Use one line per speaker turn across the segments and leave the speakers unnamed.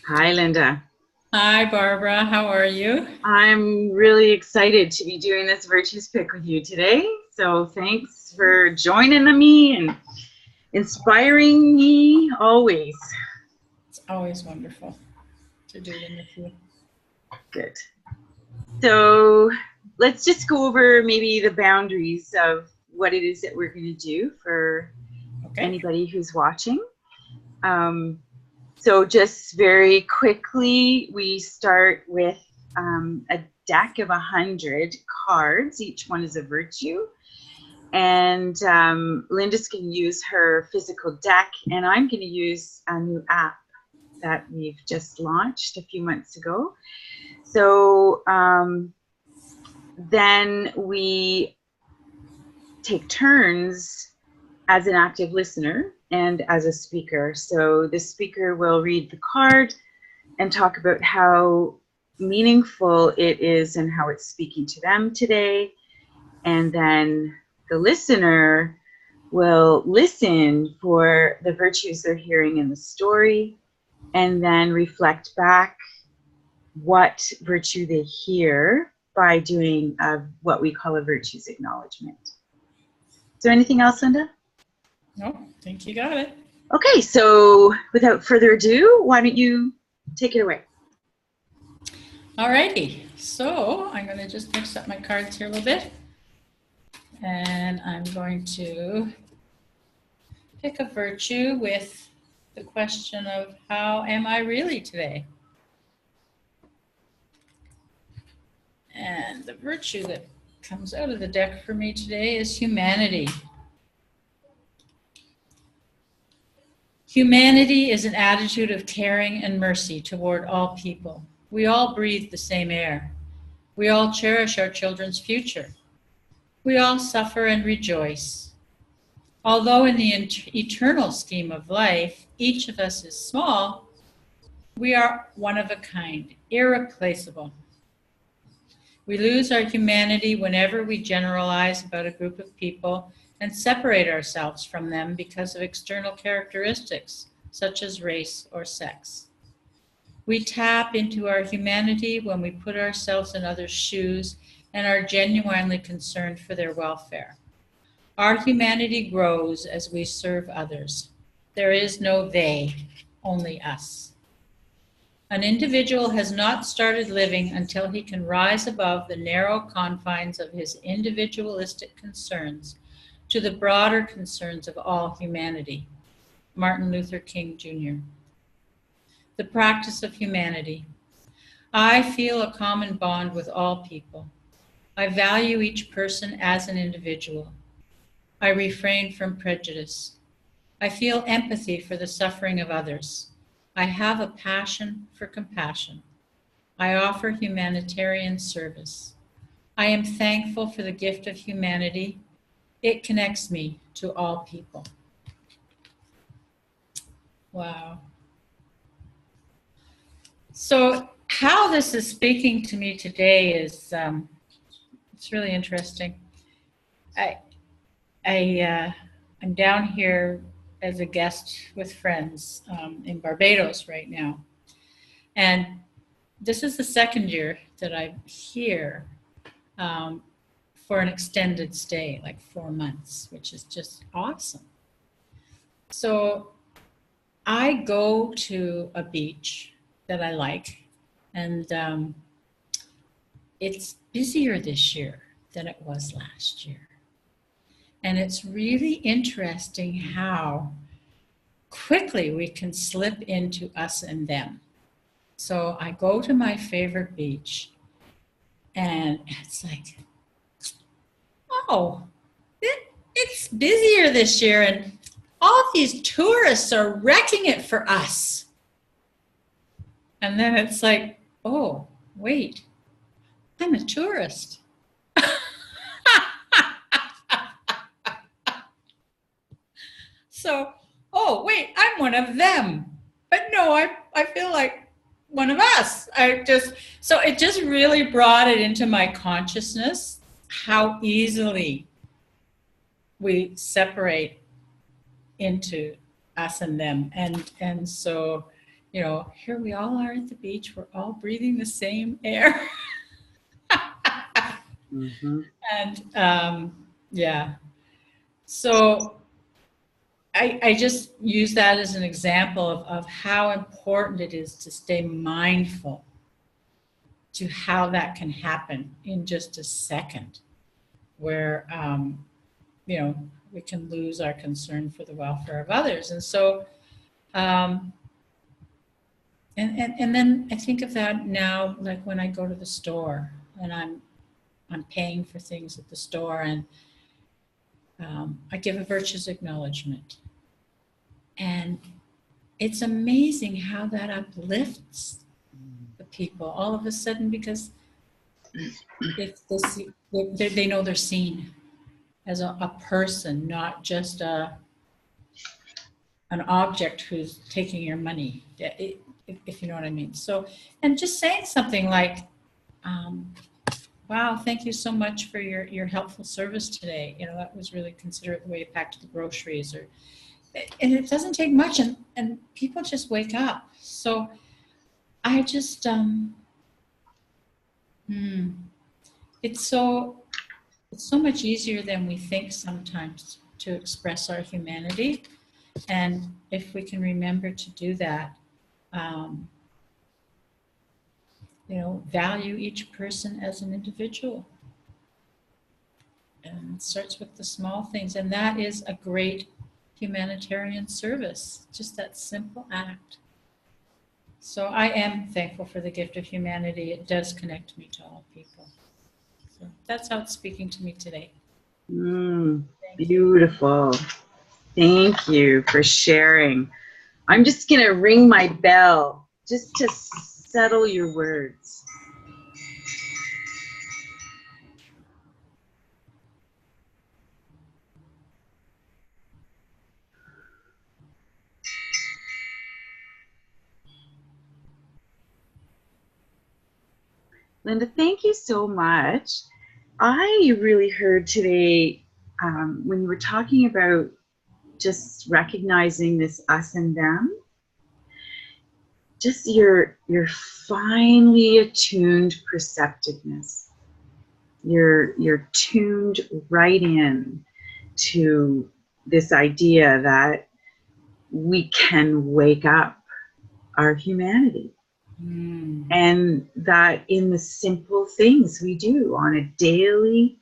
Hi, Linda.
Hi, Barbara. How are you?
I'm really excited to be doing this Virtues Pick with you today. So thanks for joining me and inspiring me always.
It's always wonderful to do them with you.
Good. So let's just go over maybe the boundaries of what it is that we're going to do for
Okay.
anybody who's watching. So just very quickly, we start with a deck of 100 cards. Each one is a virtue. And Linda's going to use her physical deck, and I'm going to use a new app that we've just launched a few months ago. So then we take turns as an active listener and as a speaker. So the speaker will read the card and talk about how meaningful it is and how it's speaking to them today. And then the listener will listen for the virtues they're hearing in the story and then reflect back what virtue they hear by doing what we call a virtues acknowledgement. Is there anything else, Linda?
No, I think you got it.
Okay, so without further ado, why don't you take it away?
All righty. So I'm going to just mix up my cards here a little bit. And I'm going to pick a virtue with the question of how am I really today? And the virtue that comes out of the deck for me today is humanity. Humanity is an attitude of caring and mercy toward all people. We all breathe the same air. We all cherish our children's future. We all suffer and rejoice. Although in the eternal scheme of life, each of us is small, we are one of a kind, irreplaceable. We lose our humanity whenever we generalize about a group of people and separate ourselves from them because of external characteristics, such as race or sex. We tap into our humanity when we put ourselves in others' shoes and are genuinely concerned for their welfare. Our humanity grows as we serve others. There is no they, only us. An individual has not started living until he can rise above the narrow confines of his individualistic concerns to the broader concerns of all humanity. Martin Luther King, Jr. The practice of humanity. I feel a common bond with all people. I value each person as an individual. I refrain from prejudice. I feel empathy for the suffering of others. I have a passion for compassion. I offer humanitarian service. I am thankful for the gift of humanity. It connects me to all people. Wow. So how this is speaking to me today is it's really interesting. I'm down here as a guest with friends in Barbados right now. And this is the second year that I'm here for an extended stay, like 4 months, which is just awesome. So I go to a beach that I like, and it's busier this year than it was last year. And it's really interesting how quickly we can slip into us and them. So I go to my favorite beach, and it's like, oh, it's busier this year, and all these tourists are wrecking it for us. And then it's like, oh, wait, I'm a tourist. So, oh, wait, I'm one of them. But no, I feel like one of us. So it just really brought it into my consciousness how easily we separate into us and them. And so You know, here we all are at the beach. We're all breathing the same air.
Mm-hmm.
And yeah, so I just use that as an example of how important it is to stay mindful to how that can happen in just a second, where you know, we can lose our concern for the welfare of others. And so um, and then I think of that now, like when I go to the store and I'm paying for things at the store, and I give a virtues acknowledgement, and it's amazing how that uplifts the people all of a sudden, because if they know they're seen as a person, not just an object who's taking your money, if you know what I mean. So, and just saying something like, wow, thank you so much for your helpful service today. You know, that was really considerate the way you packed the groceries. Or, and it doesn't take much, and people just wake up. So I just, it's so much easier than we think sometimes to express our humanity. And if we can remember to do that, um, you know, value each person as an individual. And it starts with the small things. And that is a great humanitarian service, just that simple act. So I am thankful for the gift of humanity. It does connect me to all people. So that's how it's speaking to me today.
Beautiful. Thank you for sharing. I'm just going to ring my bell just to settle your words. Linda, thank you so much. I really heard today when you were talking about just recognizing this us and them, just your finely attuned perceptiveness. You're tuned right in to this idea that we can wake up our humanity. And that in the simple things we do on a daily,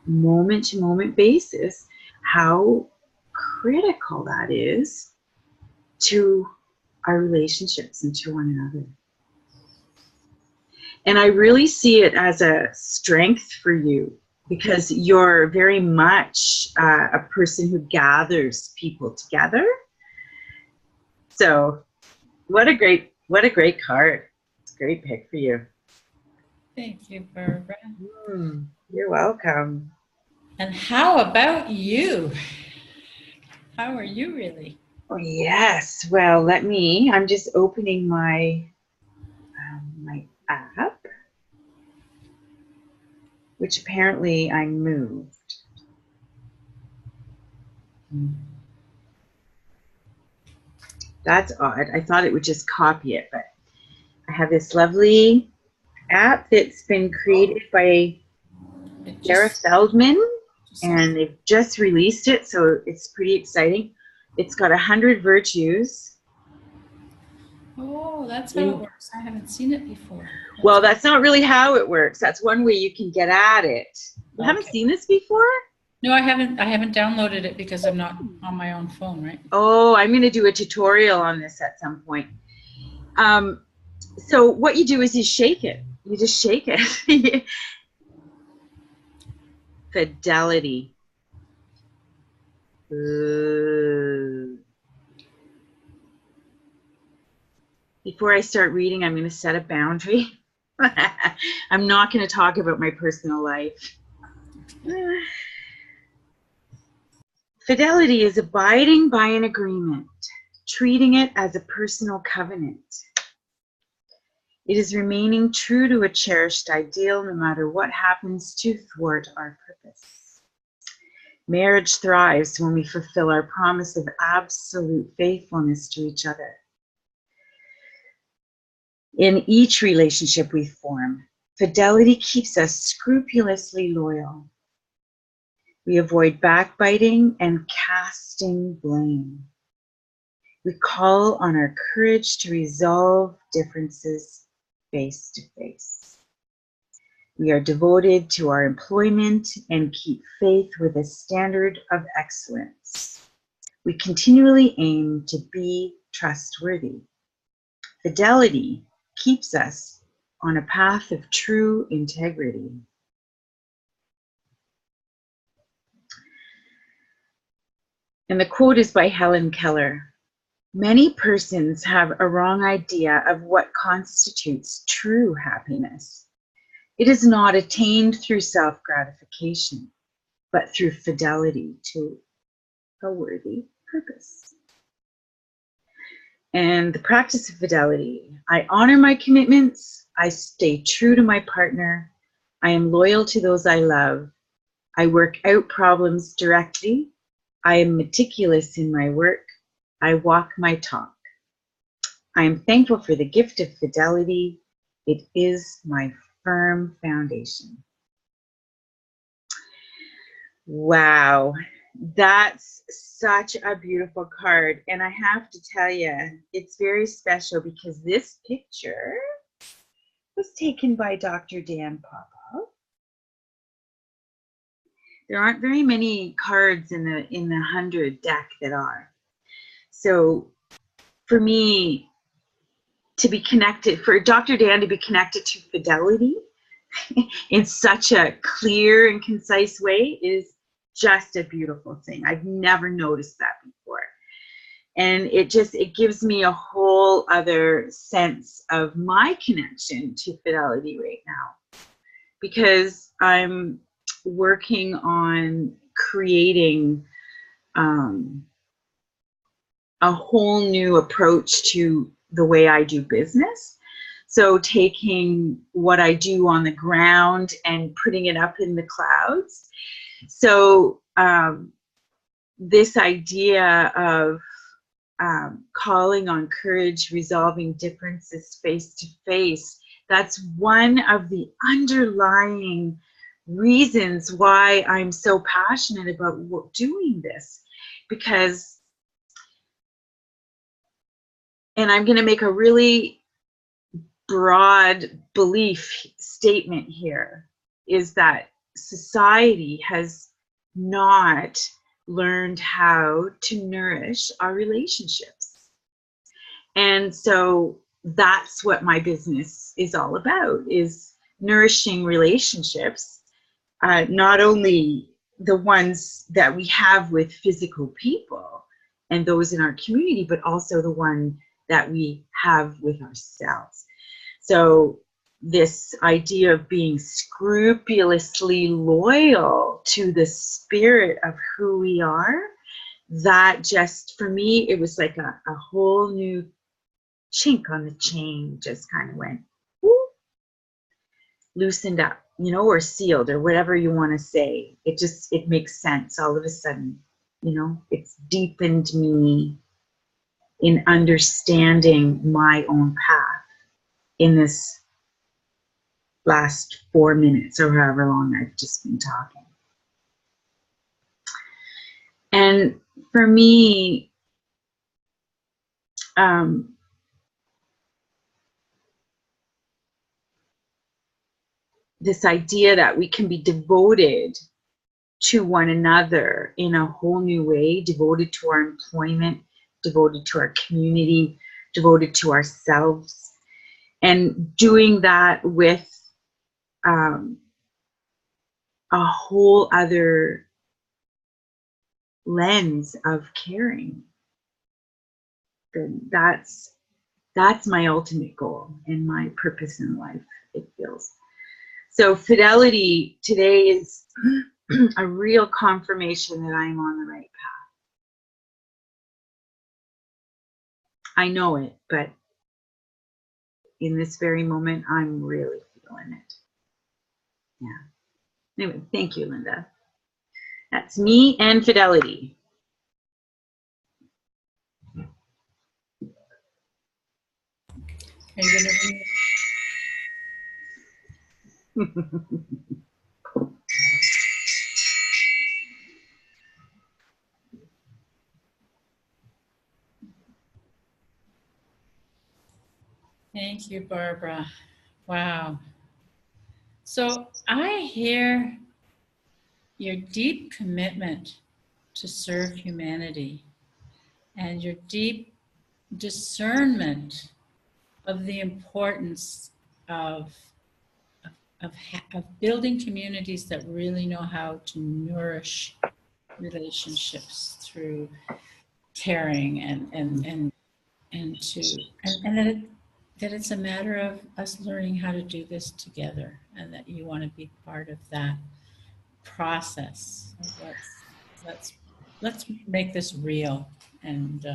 moment-to-moment basis, how critical that is to our relationships and to one another. And I really see it as a strength for you, because you're very much a person who gathers people together. So what a great card. It's a great pick for you.
Thank you, Barbara.
You're welcome.
And how about you? How are you really?
Oh, yes. Well, I'm just opening my my app, which apparently I moved. That's odd. I thought it would just copy it, but I have this lovely app that's been created by Sarah Feldman, and they've just released it, so it's pretty exciting. It's got 100 virtues.
Oh, that's how it works. I haven't seen it before.
Well, that's not really how it works. That's one way you can get at it. You haven't seen this before?
No, I haven't downloaded it because I'm not on my own phone, right?
Oh, I'm going to do a tutorial on this at some point. So what you do is you shake it. You just shake it. Fidelity. Ooh. Before I start reading, I'm going to set a boundary. I'm not going to talk about my personal life. Fidelity is abiding by an agreement, treating it as a personal covenant. It is remaining true to a cherished ideal no matter what happens to thwart our purpose. Marriage thrives when we fulfill our promise of absolute faithfulness to each other. In each relationship we form, fidelity keeps us scrupulously loyal. We avoid backbiting and casting blame. We call on our courage to resolve differences face to face. We are devoted to our employment and keep faith with a standard of excellence. We continually aim to be trustworthy. Fidelity keeps us on a path of true integrity. And the quote is by Helen Keller. Many persons have a wrong idea of what constitutes true happiness. It is not attained through self-gratification, but through fidelity to a worthy purpose. And the practice of fidelity. I honor my commitments. I stay true to my partner. I am loyal to those I love. I work out problems directly. I am meticulous in my work. I walk my talk. I am thankful for the gift of fidelity. It is my firm foundation. Wow, that's such a beautiful card. And I have to tell you, it's very special because this picture was taken by Dr. Dan Popov. There aren't very many cards in the 100 deck that are. So for me to be connected, for Dr. Dan to be connected to fidelity in such a clear and concise way is just a beautiful thing. I've never noticed that before. And it gives me a whole other sense of my connection to fidelity right now, because I'm working on creating a whole new approach to the way I do business. So taking what I do on the ground and putting it up in the clouds. So this idea of calling on courage, resolving differences face to face, that's one of the underlying reasons why I'm so passionate about doing this. Because, and I'm going to make a really broad belief statement here, is that society has not learned how to nourish our relationships. And so that's what my business is all about, is nourishing relationships, not only the ones that we have with physical people and those in our community, but also the one that we have with ourselves. So this idea of being scrupulously loyal to the spirit of who we are, that just, for me, it was like a whole new chink on the chain, just kind of went, whoop, loosened up, you know, or sealed, or whatever you want to say. It makes sense all of a sudden, you know. It's deepened me in understanding my own path in this last 4 minutes or however long I've just been talking. And for me, this idea that we can be devoted to one another in a whole new way, devoted to our employment, devoted to our community, devoted to ourselves, and doing that with a whole other lens of caring. That's my ultimate goal and my purpose in life, it feels. So fidelity today is a real confirmation that I'm on the right path. I know it, but in this very moment, I'm really feeling it. Yeah. Anyway, thank you, Linda. That's me and fidelity.
Are you going to Thank you, Barbara. Wow. So I hear your deep commitment to serve humanity and your deep discernment of the importance of, of building communities that really know how to nourish relationships through caring and that it's a matter of us learning how to do this together, and that you want to be part of that process. Let's make this real and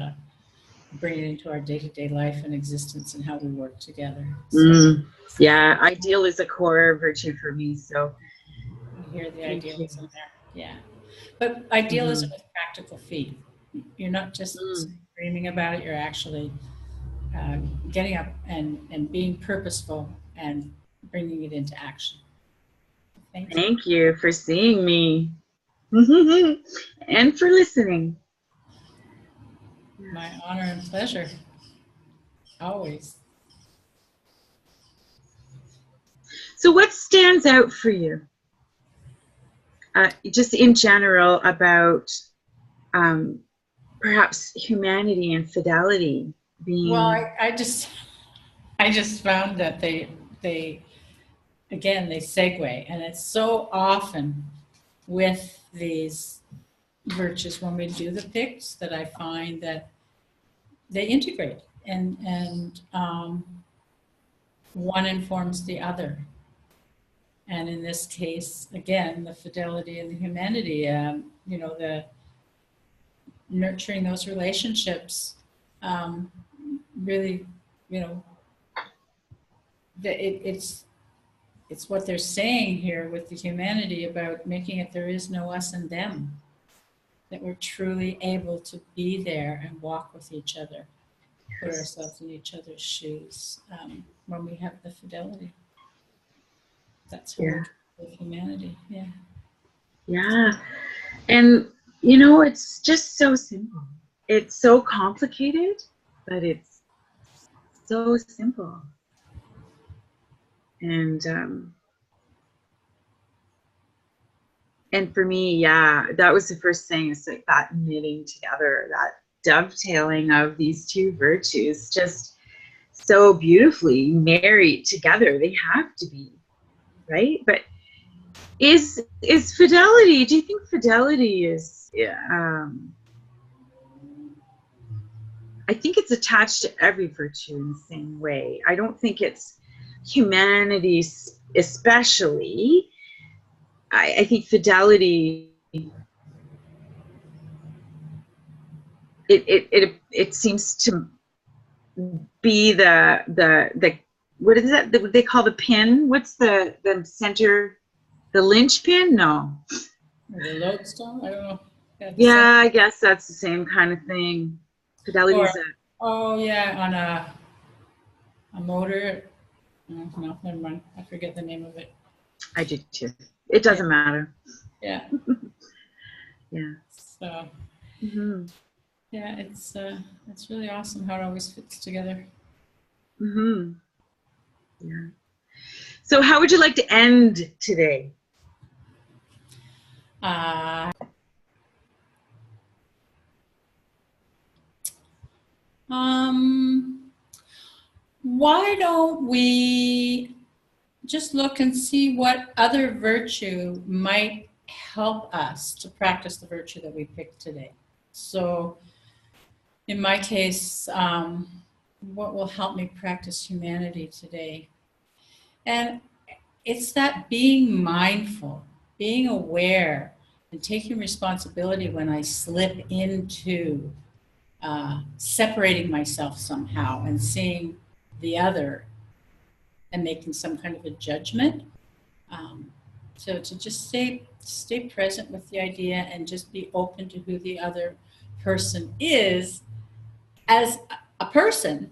bring it into our day-to-day life and existence and how we work together. So,
yeah, ideal is a core virtue for me. So
you hear the idealism there. Yeah. But idealism with practical feet. You're not just dreaming about it, you're actually getting up and being purposeful and bringing it into action.
Thank you for seeing me and for listening.
My honor and pleasure. Always.
So what stands out for you, just in general, about perhaps humanity and fidelity being...
Well, I just found that they segue, and it's so often with these virtues when we do the picks that I find that they integrate and one informs the other. And in this case, again, the fidelity and the humanity, the nurturing those relationships, really, it's what they're saying here with the humanity about making it there is no us and them, that we're truly able to be there and walk with each other, put ourselves in each other's shoes when we have the fidelity. That's how we're with humanity.
Yeah. And it's just so simple. It's so complicated, but it's so simple. And for me, that was the first thing. It's like that knitting together, that dovetailing of these two virtues, just so beautifully married together. They have to be, right? But is fidelity, do you think fidelity is, I think it's attached to every virtue in the same way. I don't think it's humanity especially. I think fidelity, it seems to be the what is that? What they call the pin? What's the center? The linchpin? No.
Or the lodestone? I don't know.
Yeah, I guess that's the same kind of thing. Fidelity is
on a motor. No, never mind. I forget the name of it.
I did too. It doesn't matter.
Yeah.
Yeah.
So. Yeah, it's really awesome how it always fits together.
Yeah. So, how would you like to end today?
Why don't we just look and see what other virtue might help us to practice the virtue that we picked today? So, in my case, what will help me practice humanity today? And it's that being mindful, being aware, and taking responsibility when I slip into separating myself somehow and seeing the other and making some kind of a judgment. So to just stay present with the idea and just be open to who the other person is as a person,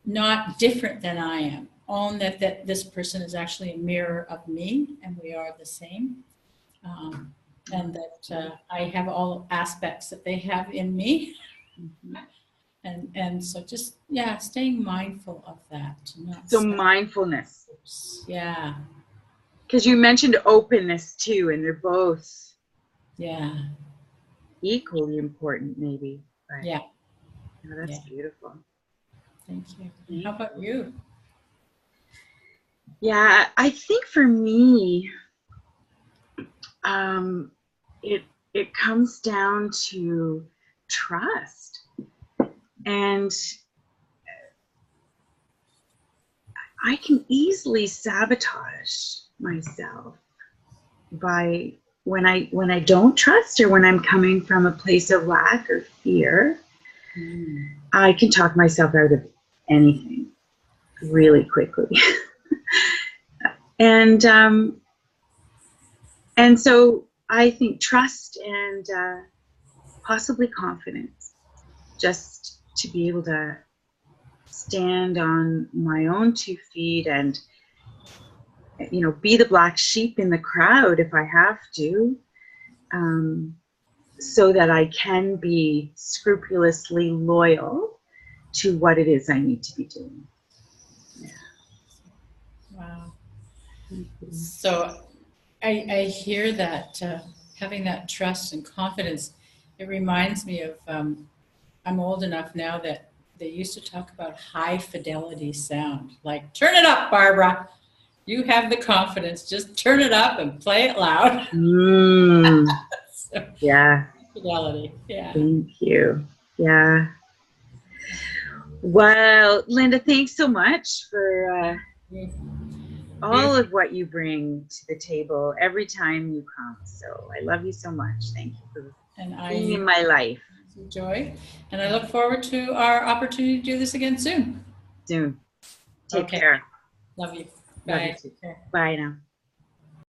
not different than I am. Own that this person is actually a mirror of me, and we are the same. And that I have all aspects that they have in me.
Mm-hmm.
And so just, yeah, staying mindful of that.
So mindfulness.
Yeah.
Because you mentioned openness too, and they're both equally important, maybe. But,
yeah.
That's beautiful.
Thank you. How about you?
Yeah, I think for me, it comes down to trust. And I can easily sabotage myself by when I don't trust, or when I'm coming from a place of lack or fear. I can talk myself out of anything really quickly. And so I think trust and possibly confidence, just to be able to stand on my own 2 feet and, be the black sheep in the crowd if I have to, so that I can be scrupulously loyal to what it is I need to be doing. Yeah.
Wow. So I hear that, having that trust and confidence. It reminds me of, I'm old enough now that they used to talk about high fidelity sound. Like, turn it up, Barbara. You have the confidence. Just turn it up and play it loud.
So, yeah.
Fidelity. Yeah.
Thank you. Yeah. Well, Linda, thanks so much for all of what you bring to the table every time you come. So I love you so much. Thank you for being in my life.
Joy. And I look forward to our opportunity to do this again soon.
Take care.
Love you.
Bye. Love you too. Bye now.